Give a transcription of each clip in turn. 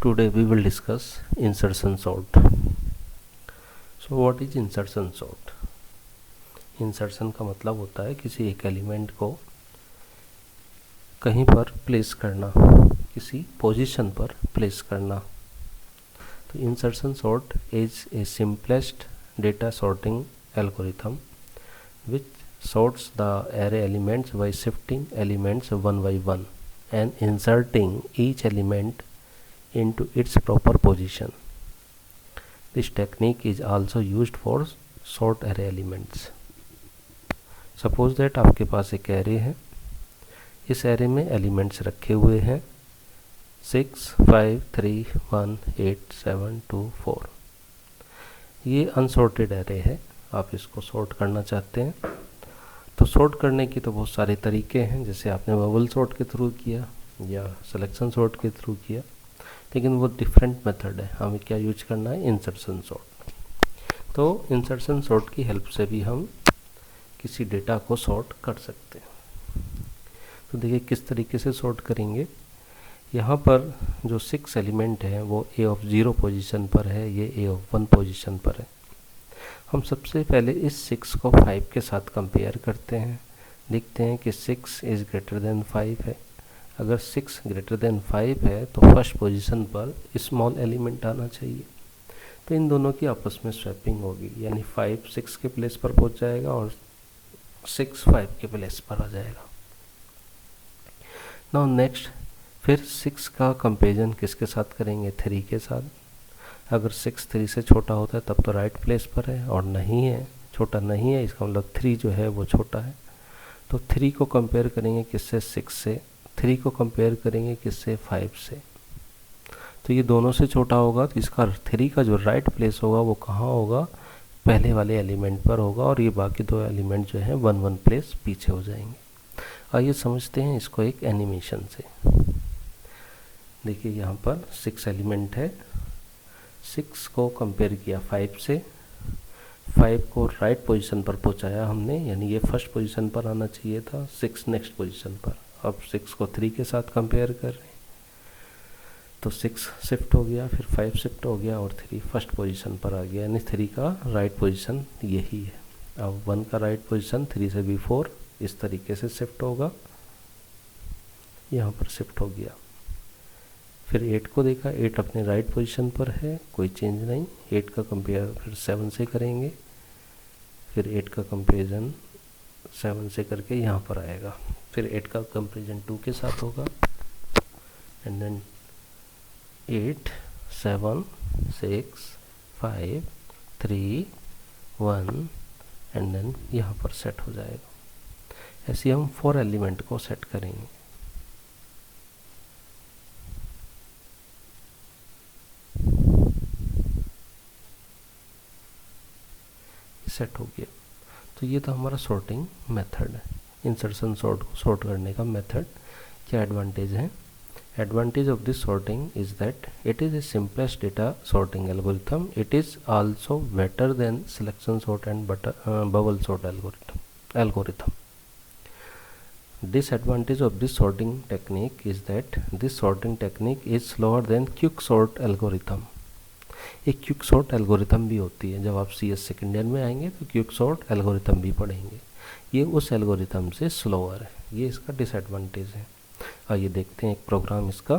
Today we will discuss insertion sort. So what is insertion sort? Insertion का मतलब होता है किसी एक एलिमेंट को कहीं पर प्लेस करना, किसी पोजीशन पर प्लेस करना. तो insertion sort is a simplest data sorting algorithm which sorts the array elements by shifting elements one by one and inserting each element into its proper position. This technique is also used for sort array elements. Suppose that आपके पास एक array है, इस array में elements रखे हुए हैं 6, 5, 3, 1, 8, 7, 2, 4. ये unsorted array है. आप इसको सॉर्ट करना चाहते हैं तो सॉर्ट करने की तो बहुत सारे तरीके हैं, जैसे आपने बबल सॉर्ट के थ्रू किया या सिलेक्शन सॉर्ट के थ्रू किया, लेकिन वो डिफरेंट मेथड है. हमें क्या यूज करना है? Insertion sort. तो इंसर्शन सॉर्ट की हेल्प से भी हम किसी डेटा को सॉर्ट कर सकते हैं. तो देखिए किस तरीके से सॉर्ट करेंगे. यहाँ पर जो 6 एलिमेंट है वो ए ऑफ 0 पोजीशन पर है, ये ए ऑफ 1 पोजीशन पर है. हम सबसे पहले इस 6 को 5 के साथ कंपेयर करते हैं, देखते हैं कि 6 इज़ ग्रेटर देन 5 है. अगर 6 ग्रेटर देन 5 है तो फर्स्ट पोजीशन पर स्मॉल एलिमेंट आना चाहिए. तो इन दोनों की आपस में स्वैपिंग होगी, यानी 5 6 के प्लेस पर पहुंच जाएगा और 6 5 के प्लेस पर आ जाएगा. नाउ नेक्स्ट, फिर 6 का कंपेरिजन किसके साथ करेंगे? 3 के साथ. अगर 6 3 से छोटा होता है तब तो राइट प्लेस पर है, और नहीं है, छोटा नहीं है, इसका मतलब 3 जो है वो छोटा है. तो 3 को कंपेयर करेंगे किससे? 6 से. 3 को कंपेयर करेंगे किससे? 5 से. तो ये दोनों से छोटा होगा, तो इसका 3 का जो राइट प्लेस होगा वो कहाँ होगा? पहले वाले एलिमेंट पर होगा, और ये बाकी 2 एलिमेंट जो है 1 प्लेस पीछे हो जाएंगे. आइए समझते हैं इसको एक एनिमेशन से. देखिए यहाँ पर 6 एलिमेंट है, 6 को कंपेयर किया 5 से, 5 को राइट पोजीशन पर पहुंचाया हमने, यानी ये फर्स्ट पोजीशन पर आना चाहिए था, 6 नेक्स्ट पोजीशन पर. अब 6 को 3 के साथ कंपेयर कर रहे हैं तो 6 शिफ्ट हो गया, फिर 5 शिफ्ट हो गया और 3 फर्स्ट पोजीशन पर आ गया, यानी 3 का राइट पोजीशन यही है. अब 1 का राइट पोजीशन 3 से भी 4 इस तरीके से शिफ्ट होगा, यहाँ पर शिफ्ट हो गया. फिर 8 को देखा, 8 अपने राइट पोजीशन पर है, कोई चेंज नहीं. 8 का कंपेयर फिर 7 से करेंगे, फिर 8 का कंपेरिजन 7 से करके यहाँ पर आएगा. फिर 8 का कंपेरिजन 2 के साथ होगा, एंड देन 8 7 6 5 3 1 एंड देन यहाँ पर सेट हो जाएगा. ऐसे हम 4 एलिमेंट को सेट करेंगे. सेट हो गया. तो ये तो हमारा सॉर्टिंग मेथड है, इंसर्शन सॉर्ट को सॉर्ट करने का मेथड. क्या एडवांटेज है? Advantage of this sorting is that it is A simplest data sorting algorithm. It is also better than selection sort and bubble sort algorithm. Disadvantage of this sorting technique is that this sorting technique is slower than quicksort algorithm. एक quick sort algorithm भी होती है, जब आप CS second year में आएंगे तो quick sort algorithm भी पढ़ेंगे. ये उस एल्गोरिथम से स्लोअर है, ये इसका डिसएडवांटेज है. आइए देखते हैं एक प्रोग्राम इसका.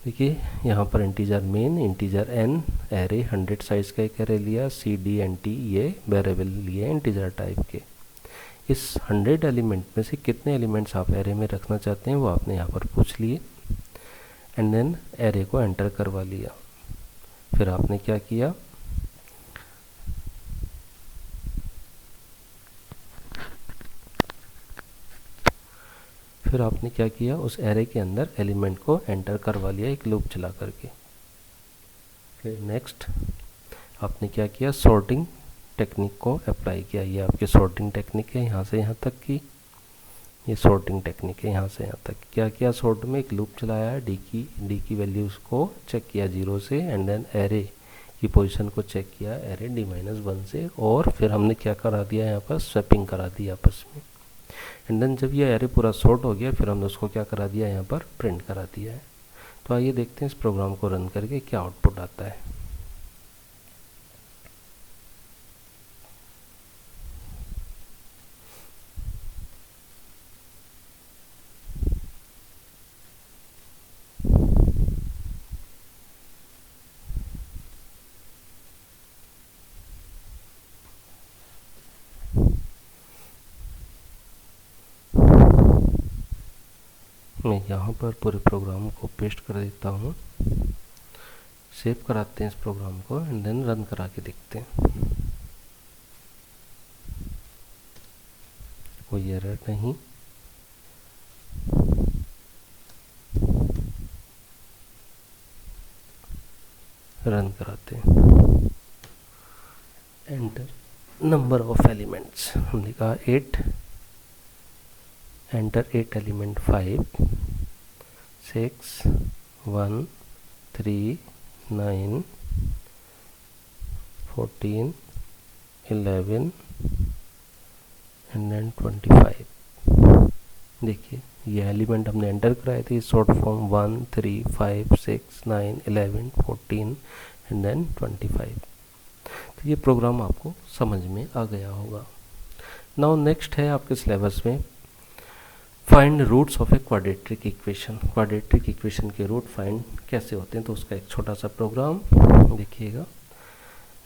देखिए यहाँ पर integer main, integer n, array 100 size का एक एरे लिया, C D and T ये वेरिएबल लिए इंटीजर टाइप के. इस 100 एलिमेंट में से कितने एलिमेंट्स आप एरे में रखना चाहते हैं वो आपने यहाँ पर पूछ लिए, एंड देन एरे को एंटर करवा लिया. फिर आपने क्या किया? उस एरे के अंदर एलिमेंट को एंटर करवा लिया एक लूप चला करके. फिर नेक्स्ट आपने क्या किया? सॉर्टिंग टेक्निक को अप्लाई किया. ये आपकी सॉर्टिंग टेक्निक है यहाँ से यहाँ तक की, ये सॉर्टिंग टेक्निक है यहाँ से यहाँ तक. क्या किया? सॉर्ट में एक लूप चलाया, डी की वैल्यूज़ को चेक किया 0 से, एंड देन एरे की पोजीशन को चेक किया एरे D-1 से, और फिर हमने क्या करा दिया? यहाँ पर स्वैपिंग करा दी आपस में. एंड देन जब ये एरे पूरा सॉर्ट हो गया फिर हमने उसको क्या करा दिया? यहाँ पर प्रिंट करा दिया है. तो आइए देखते हैं इस प्रोग्राम को रन करके क्या आउटपुट आता है। मैं यहाँ पर पूरे प्रोग्राम को पेस्ट कर देता हूँ, सेव कराते हैं इस प्रोग्राम को एंड देन रन करा के देखते हैं। कोई एरर नहीं, रन कराते हैं। एंटर नंबर ऑफ एलिमेंट्स, हमने कहा 8, एंटर 8 एलिमेंट 5, 6, 1, 3, 9, 14, 11 एंड देन 25। देखिए ये एलिमेंट हमने एंटर कराए थे, शॉर्ट फॉर्म 1, 3, 5, 6, 9, 11, 14 एंड देन 25। तो ये प्रोग्राम आपको समझ में आ गया होगा। नाउ नेक्स्ट है आपके सिलेबस में find roots of a quadratic equation. Quadratic equation के रूट फाइंड कैसे होते हैं, तो उसका एक छोटा सा प्रोग्राम देखिएगा।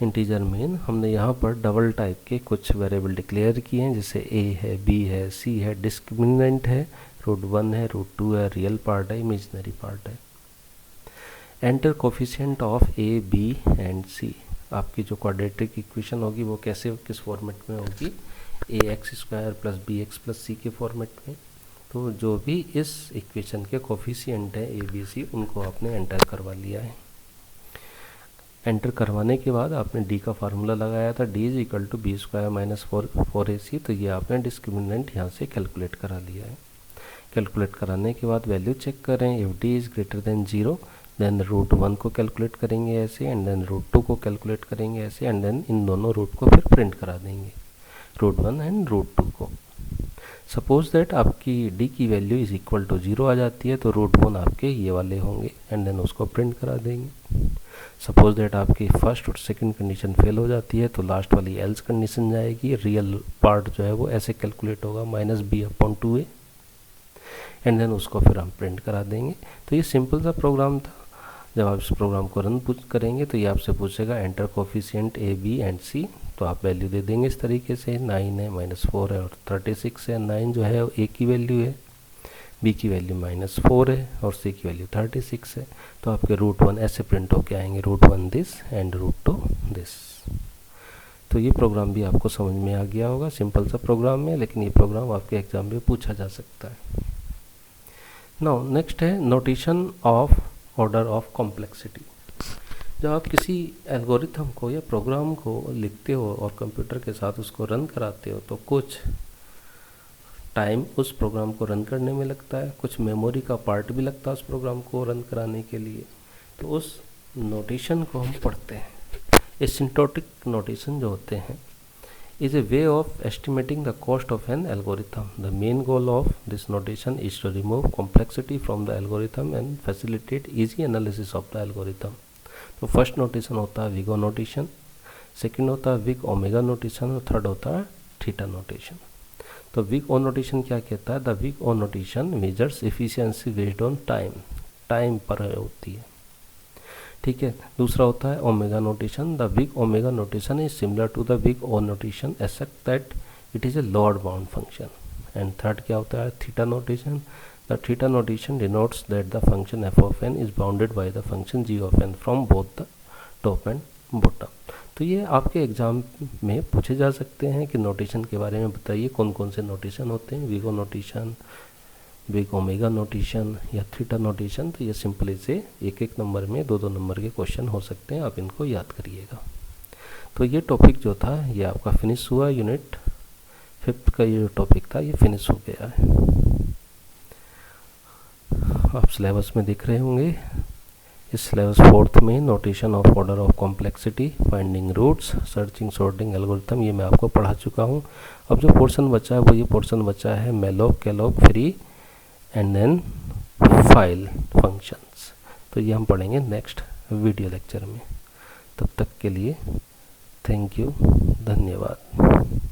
इंटीजर मेन, हमने यहाँ पर डबल टाइप के कुछ वेरिएबल डिक्लेयर किए हैं, जैसे a है, b है, c है, डिस्क्रिमिनेंट है, √1 है, √2 है, रियल पार्ट है, इमेजिनरी पार्ट है। Enter coefficient of a, b and c। आपकी जो क्वाड्रेटिक इक्वेशन होगी वो कैसे, किस फॉर्मेट में होगी, ax² + bx + c के फॉर्मेट में। तो जो भी इस इक्वेशन के कोफिशिएंट है a, b, c, उनको आपने एंटर करवा लिया है। एंटर करवाने के बाद आपने d का फार्मूला लगाया था, d = b² - 4ac। तो ये आपने डिस्क्रिमिनेंट यहाँ से कैलकुलेट करा लिया है। कैलकुलेट कराने के बाद वैल्यू चेक करें, इफ d > 0 देन √1 को कैलकुलेट करेंगे ऐसे, एंड देन √2 को कैलकुलेट करेंगे ऐसे, एंड देन इन दोनों रूट को फिर प्रिंट करा देंगे, √1 एंड √2 को। सपोज दैट आपकी d की वैल्यू = 0 आ जाती है, तो √1 आपके ये वाले होंगे एंड देन उसको प्रिंट करा देंगे। सपोज दैट आपकी फर्स्ट और सेकंड कंडीशन फेल हो जाती है, तो लास्ट वाली एल्स कंडीशन जाएगी, रियल पार्ट जो है वो ऐसे कैलकुलेट होगा -b/2a, एंड देन उसको फिर हम प्रिंट करा देंगे। तो ये सिंपल सा प्रोग्राम था। जब आप इस प्रोग्राम को रन करेंगे तो ये आपसे पूछेगा enter coefficient a, b and c। तो आप वैल्यू दे देंगे इस तरीके से, 9 है, -4 है और 36 है। 9 जो है a की वैल्यू है, b की वैल्यू -4 है और c की वैल्यू 36 है। तो आपके √1 ऐसे प्रिंट होके आएंगे, √1 दिस एंड √2 दिस। तो ये प्रोग्राम भी आपको समझ में आ गया होगा, सिंपल सा प्रोग्राम है, लेकिन ये प्रोग्राम आपके एग्जाम में पूछा जा सकता है। नाउ नेक्स्ट है notation of order of complexity. जब आप किसी एल्गोरिथम को या प्रोग्राम को लिखते हो और कंप्यूटर के साथ उसको रन कराते हो, तो कुछ टाइम उस प्रोग्राम को रन करने में लगता है, कुछ मेमोरी का पार्ट भी लगता है उस प्रोग्राम को रन कराने के लिए। तो उस नोटेशन को हम पढ़ते हैं। एसिम्प्टोटिक नोटेशन जो होते हैं is a way of estimating the cost of an algorithm. The main goal of this notation is to remove complexity from the algorithm and facilitate easy analysis of the algorithm. तो first notation होता है big O notation, second होता है big omega notation और third होता है theta notation. तो big O notation क्या कहता है, the big O notation measures efficiency based on time, time पर होती है, ठीक है। दूसरा होता है omega notation, the big omega notation is similar to the big O notation except that it is a lower bound function. And third क्या होता है theta notation, the theta notation denotes that the function f of n is bounded by the function g of n from both the top and bottom. तो ये आपके exam में पूछे जा सकते हैं कि नोटेशन के बारे में बताइए, कौन कौन से नोटेशन होते हैं, विगो नोटेशन, विग ओमेगा नोटेशन या थीटा नोटेशन। तो ये सिंपली से एक एक नंबर में 2-2 नंबर के क्वेश्चन हो सकते हैं, आप इनको याद करिएगा। तो ये टॉपिक जो था ये आपका फिनिश हुआ, यूनिट 5 का ये जो टॉपिक था ये फिनिश हो गया है। आप सिलेबस में देख रहे होंगे, इस सिलेबस 4th में notation of order of complexity, finding roots, searching sorting algorithm, ये मैं आपको पढ़ा चुका हूँ। अब जो पोर्शन बचा है वो ये पोर्शन बचा है malloc, calloc, free and then file functions. तो ये हम पढ़ेंगे नेक्स्ट वीडियो लेक्चर में। तब तक के लिए थैंक यू, धन्यवाद।